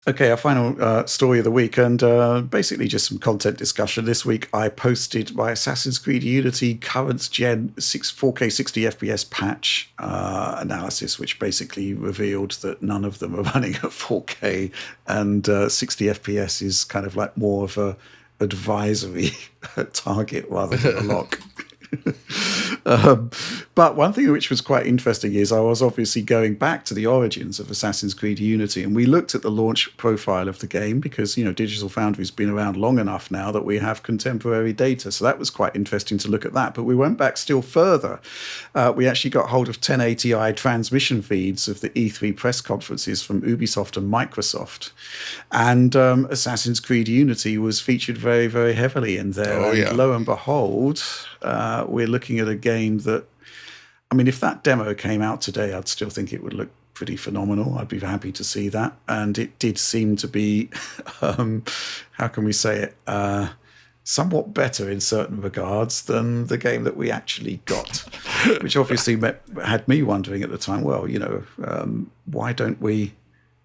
Okay, our final story of the week, and basically just some content discussion. This week, I posted my Assassin's Creed Unity current gen 4K 60 FPS patch analysis, which basically revealed that none of them are running at 4K, and 60 FPS is kind of like more of a advisory target rather than a lock. um, but one thing which was quite interesting is I was obviously going back to the origins of Assassin's Creed Unity, and we looked at the launch profile of the game because, you know, Digital Foundry's been around long enough now that we have contemporary data. So that was quite interesting to look at that. But we went back still further. We actually got hold of 1080i transmission feeds of the E3 press conferences from Ubisoft and Microsoft. And Assassin's Creed Unity was featured very, very heavily in there. Oh, and yeah. lo and behold, we're looking at a game that, I mean, if that demo came out today, I'd still think it would look pretty phenomenal. I'd be happy to see that. And it did seem to be, how can we say it, somewhat better in certain regards than the game that we actually got, which obviously had me wondering at the time, well, you know, why don't we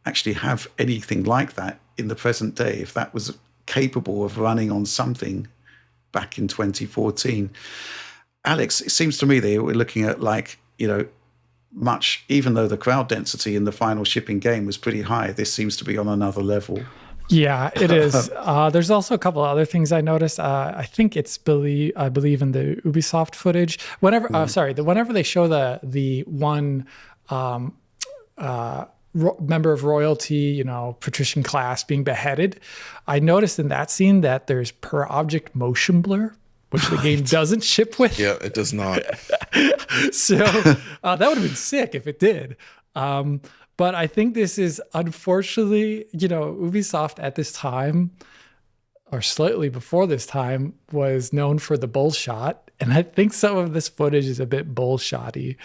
actually have anything like that in the present day if that was capable of running on something back in 2014. Alex, it seems to me that we're looking at, like, you know, much, even though the crowd density in the final shipping game was pretty high, this seems to be on another level. Yeah, it is. There's also a couple of other things I noticed. I think I believe in the Ubisoft footage. Whenever they show the one member of royalty, you know, patrician class being beheaded, I noticed in that scene that there's per object motion blur, which the game doesn't ship with. Yeah, it does not. So that would have been sick if it did. But I think this is, unfortunately, you know, Ubisoft at this time, or slightly before this time, was known for the bullshot. And I think some of this footage is a bit bullshotty.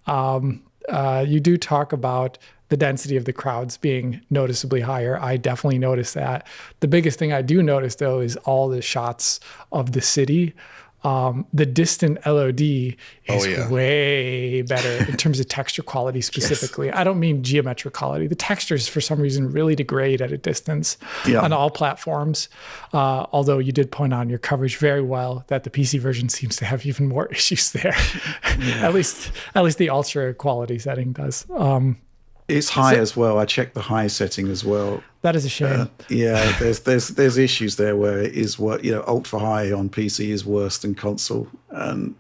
You do talk about the density of the crowds being noticeably higher. I definitely noticed that. The biggest thing I do notice, though, is all the shots of the city. The distant LOD is way better in terms of texture quality specifically. Yes. I don't mean geometric quality. The textures, for some reason, really degrade at a distance on all platforms. Although you did point out in your coverage very well that the PC version seems to have even more issues there. Yeah. at least the ultra quality setting does. It's high as well. I checked the high setting as well. That is a shame. Yeah, there's issues there where it is what, you know, ultra high on PC is worse than console, and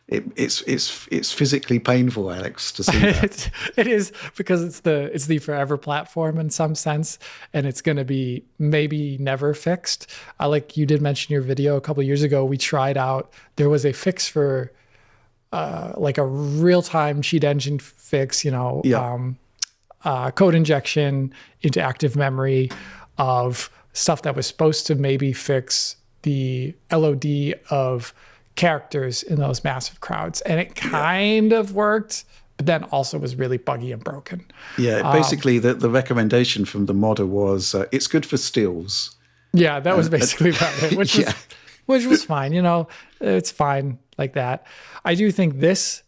it's physically painful, Alex, to see that. It is, because it's the forever platform in some sense, and it's going to be maybe never fixed. Like you did mention in your video a couple of years ago, we tried out. There was a fix for like a real-time cheat engine fix, you know, code injection into active memory of stuff that was supposed to maybe fix the LOD of characters in those massive crowds. And it kind of worked, but then also was really buggy and broken. Yeah, basically the recommendation from the modder was it's good for stills. Yeah, that was basically about it, which was fine. You know, it's fine like that. I do think this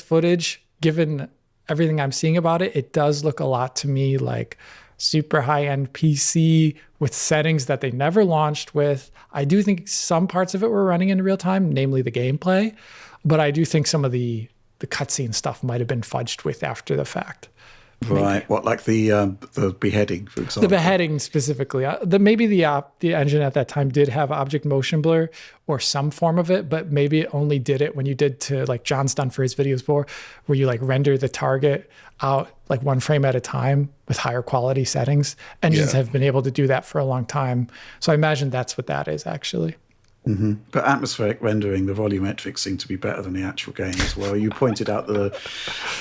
footage, given everything I'm seeing about it, it does look a lot to me like super high-end PC with settings that they never launched with. I do think some parts of it were running in real time, namely the gameplay, but I do think some of the cutscene stuff might have been fudged with after the fact. Right. Maybe. What, like the beheading, for example? The beheading specifically. Maybe the engine at that time did have object motion blur or some form of it, but maybe it only did it when you did to, like John's done for his videos before, where you like render the target out like one frame at a time with higher quality settings. Engines have been able to do that for a long time. So I imagine that's what that is actually. Mm-hmm. But atmospheric rendering, the volumetrics seem to be better than the actual game as well. You pointed out the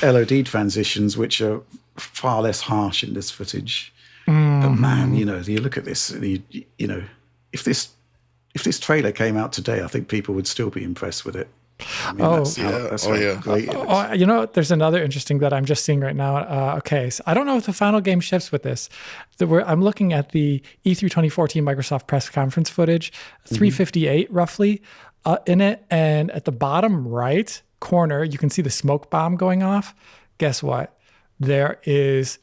LOD transitions, which are far less harsh in this footage. Mm-hmm. But man, you know, you look at this, you know, if this trailer came out today, I think people would still be impressed with it. I mean, that's how great it is. You know, there's another interesting that I'm just seeing right now. Okay, so I don't know if the final game ships with this. I'm looking at the E3 2014 Microsoft press conference footage, 358 roughly in it. And at the bottom right corner, you can see the smoke bomb going off. Guess what? There is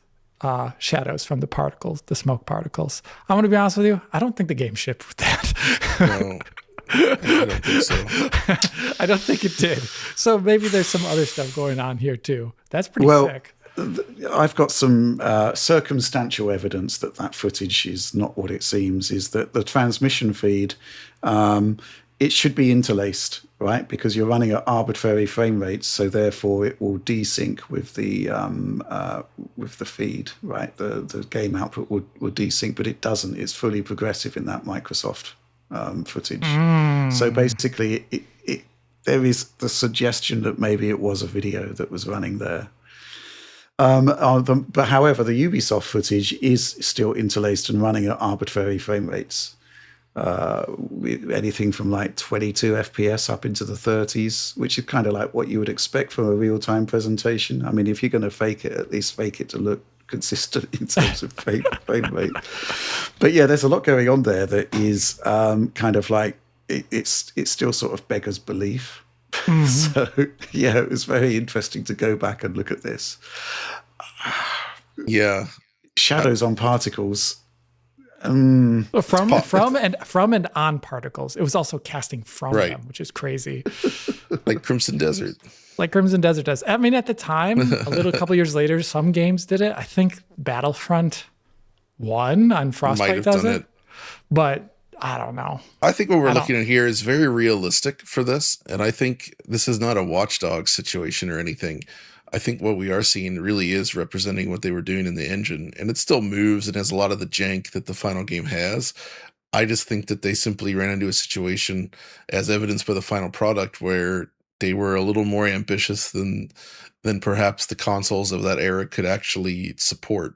shadows from the particles, the smoke particles. I'm going to be honest with you. I don't think the game shipped with that. No, I don't think so. I don't think it did. So maybe there's some other stuff going on here too. That's pretty Well, sick. I've got some circumstantial evidence that that footage is not what it seems. Is that the transmission feed? It should be interlaced, right? Because you're running at arbitrary frame rates, so therefore it will desync with the feed, right? The game output would desync, but it doesn't. It's fully progressive in that Microsoft footage. So basically, there is the suggestion that maybe it was a video that was running there. But however, the Ubisoft footage is still interlaced and running at arbitrary frame rates. Anything from like 22 FPS up into the 30s, which is kind of like what you would expect from a real-time presentation. I mean, if you're going to fake it, at least fake it to look consistent in terms of frame rate. But yeah, there's a lot going on there that is kind of like, it still sort of beggars belief. So yeah, it was very interesting to go back and look at this. Yeah. Shadows on particles. From and on particles. It was also casting from them, which is crazy. Like Crimson Desert. Like Crimson Desert does. I mean, at the time, a couple years later, some games did it. I think Battlefront 1 on Frostbite does it. But I don't know. I think what we're looking at here is very realistic for this. And I think this is not a Watchdog situation or anything. I think what we are seeing really is representing what they were doing in the engine. And it still moves and has a lot of the jank that the final game has. I just think that they simply ran into a situation, as evidenced by the final product, where they were a little more ambitious than perhaps the consoles of that era could actually support.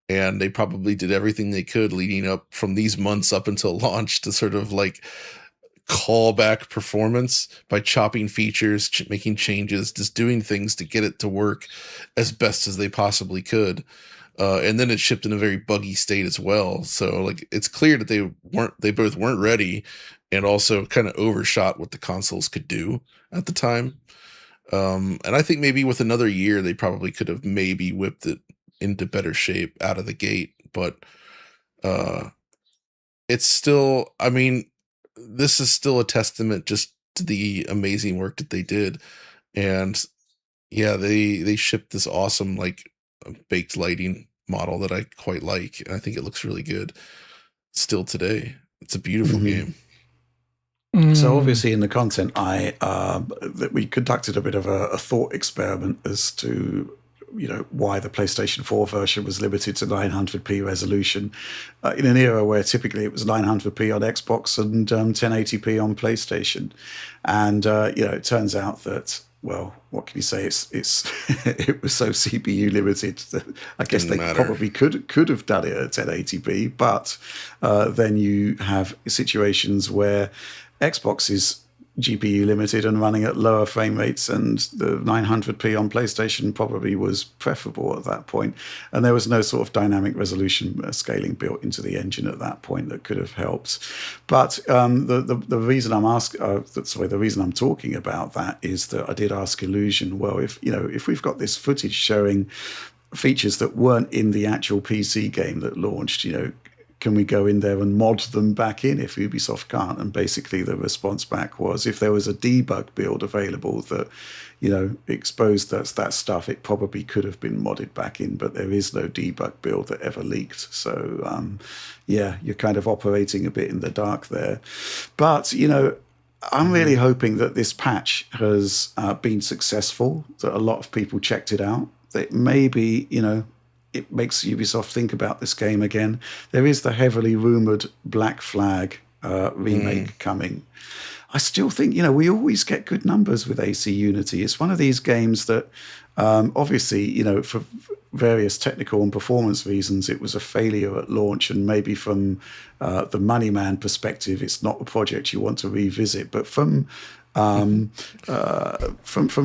And they probably did everything they could leading up from these months up until launch to sort of like call back performance by chopping features, making changes, just doing things to get it to work as best as they possibly could. And then it shipped in a very buggy state as well. So like, it's clear that they both weren't ready, and also kind of overshot what the consoles could do at the time. And I think maybe with another year, they probably could have maybe whipped it into better shape out of the gate. But it's still, I mean, this is still a testament just to the amazing work that they did. And yeah, they shipped this awesome, like, baked lighting model that I quite like. And I think it looks really good still today. It's a beautiful game. So obviously in the content, that we conducted a bit of a thought experiment as to, why the PlayStation 4 version was limited to 900p resolution in an era where typically it was 900p on Xbox and 1080p on PlayStation. And, it turns out that, well, what can you say? It was so CPU limited that I guess they probably could have done it at 1080p, but then you have situations where Xbox is GPU limited and running at lower frame rates, and the 900p on PlayStation probably was preferable at that point. And there was no sort of dynamic resolution scaling built into the engine at that point that could have helped. But the reason the reason I'm talking about that is that I did ask Illusion, well, if we've got this footage showing features that weren't in the actual PC game that launched, can we go in there and mod them back in if Ubisoft can't? And basically the response back was, if there was a debug build available that, exposed that stuff, it probably could have been modded back in, but there is no debug build that ever leaked. So, you're kind of operating a bit in the dark there. But, I'm really hoping that this patch has been successful, that a lot of people checked it out, that maybe, it makes Ubisoft think about this game again. There is the heavily rumored Black Flag remake coming. I still think, we always get good numbers with AC Unity. It's one of these games that, obviously, for various technical and performance reasons, it was a failure at launch. And maybe from the money man perspective, it's not a project you want to revisit. But from a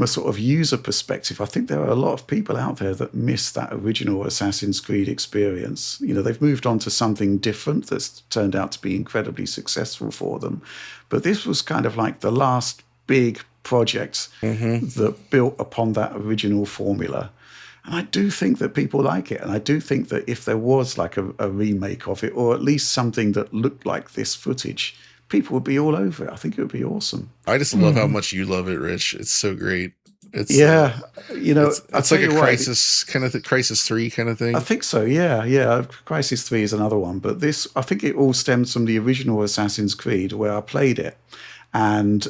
sort of user perspective, I think there are a lot of people out there that miss that original Assassin's Creed experience. They've moved on to something different that's turned out to be incredibly successful for them. But this was kind of like the last big project that built upon that original formula. And I do think that people like it. And I do think that if there was like a remake of it, or at least something that looked like this footage, people would be all over it. I think it would be awesome. I just love how much you love it, Rich. It's so great. It's yeah, you know, it's like a Crisis kind of Crisis 3 kind of thing. I think so. Yeah. Crisis 3 is another one, but this, I think it all stems from the original Assassin's Creed where I played it, and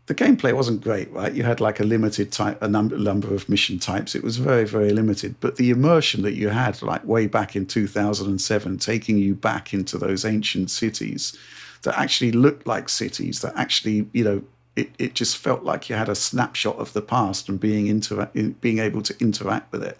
the gameplay wasn't great, right? You had like a limited type, a number of mission types. It was very, very limited. But the immersion that you had, like way back in 2007, taking you back into those ancient cities that actually looked like cities, that actually, you know, it just felt like you had a snapshot of the past and being able to interact with it.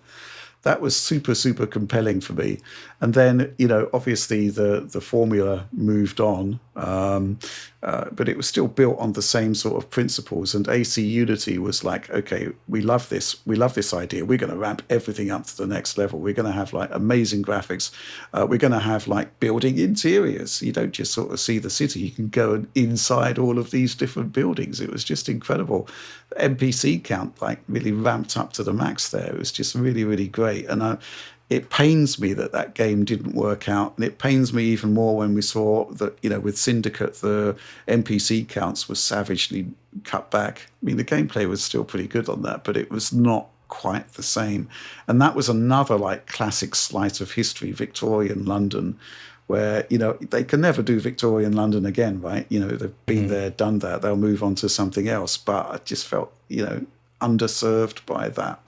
That was super, super compelling for me. And then, you know, obviously the formula moved on, but it was still built on the same sort of principles. And AC Unity was like, okay, we love this idea. We're going to ramp everything up to the next level. We're going to have like amazing graphics. We're going to have like building interiors. You don't just sort of see the city. You can go inside all of these different buildings. It was just incredible. The NPC count like really ramped up to the max there. It was just really, really great. And it pains me that game didn't work out, and it pains me even more when we saw that, you know, with Syndicate the NPC counts were savagely cut back. I mean, the gameplay was still pretty good on that, but it was not quite the same. And that was another like classic slice of history, Victorian London, where, you know, they can never do Victorian London again, right? You know, they've been there, done that. They'll move on to something else. But I just felt, you know, underserved by that.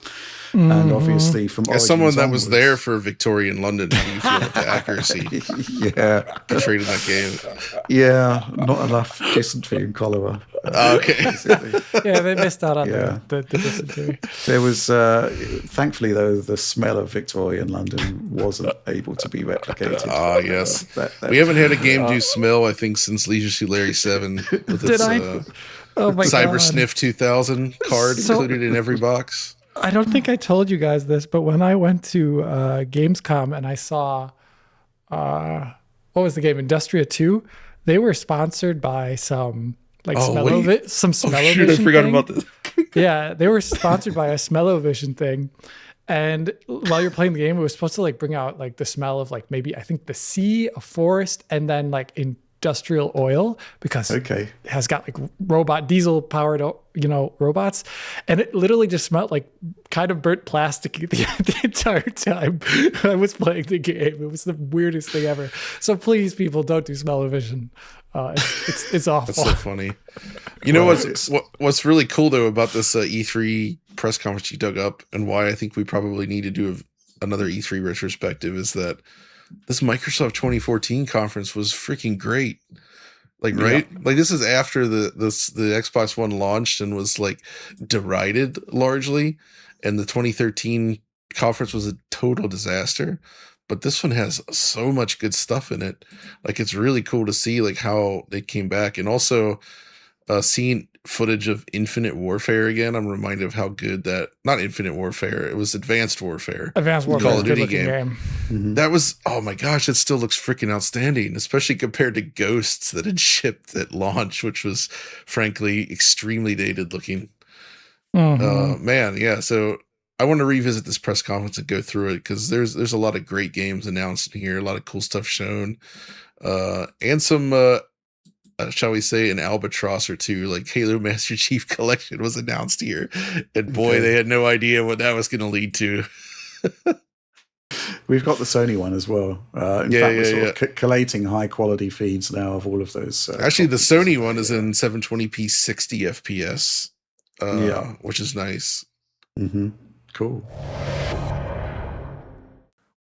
And obviously from as someone that was there for Victorian London, how do you feel about the accuracy portrayed in that game? Yeah, not enough dysentery and cholera. Okay. Yeah, they missed out on the dysentery. There was, thankfully though, the smell of Victorian London wasn't able to be replicated. Yes. We haven't had a game do smell, I think, since Leisure Suit Larry 7 with its Cyber Sniff 2000 card included in every box. I don't think I told you guys this, but when I went to Gamescom and I saw, what was the game, Industria 2, they were sponsored by some like smell-o-vision I forgot thing. about this. Yeah, they were sponsored by a smell-o-vision thing. And while you're playing the game, it was supposed to like bring out like the smell of like maybe, I think, the sea, a forest, and then like industrial oil, because it has got like robot diesel powered, you know, robots, and it literally just smelled like kind of burnt plastic the entire time I was playing the game. It was the weirdest thing ever. So please, people, don't do smell-o-vision. It's awful. That's so funny. You know what's really cool though about this E3 press conference you dug up, and why I think we probably need to do another E3 retrospective, is that this Microsoft 2014 conference was freaking great. Like, right? Like, this is after the Xbox One launched and was like derided largely, and the 2013 conference was a total disaster. But this one has so much good stuff in it. Like, it's really cool to see like how they came back, and also seeing footage of Infinite Warfare again. I'm reminded of how good not Infinite Warfare, it was Advanced Warfare. Call of Duty game. Mm-hmm. That was, oh my gosh, it still looks freaking outstanding, especially compared to Ghosts that had shipped at launch, which was frankly extremely dated looking. Man, yeah. So I want to revisit this press conference and go through it, because there's a lot of great games announced in here, a lot of cool stuff shown, and some shall we say, an albatross or two, like Halo Master Chief Collection was announced here, and boy, they had no idea what that was going to lead to. We've got the Sony one as well. In fact, we're sort of collating high quality feeds now of all of those. Actually, the Sony one is in 720p 60 FPS, which is nice. Mm-hmm. Cool.